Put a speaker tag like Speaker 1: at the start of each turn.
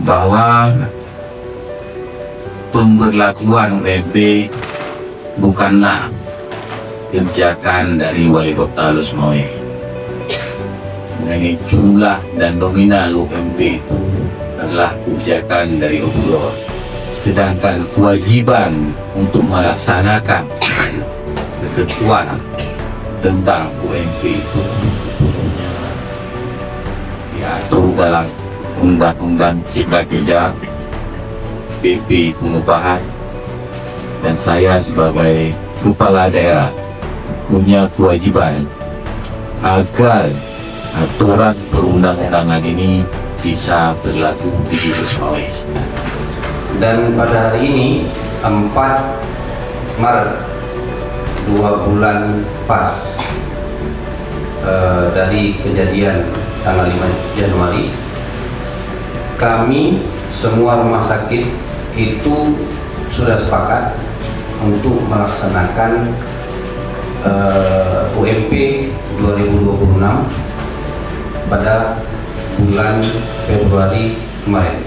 Speaker 1: bahwa pemberlakuan UMP bukanlah kebijakan dari Wali Kota Lusmoe. Mengenai jumlah dan nominal UMP adalah kebijakan dari Gubernur, sedangkan kewajiban untuk melaksanakan ketentuan tentang UMP diatur dalam Undang-Undang Cipta Kerja, PP Pengupahan, dan saya sebagai kepala daerah punya kewajiban agar aturan perundang-undangan ini bisa berlaku di Lusmoe.
Speaker 2: Dan pada hari ini 4 Maret 2 bulan pas dari kejadian tanggal 5 Januari, kami semua rumah sakit itu sudah sepakat untuk melaksanakan UMP 2026 pada bulan Februari kemarin.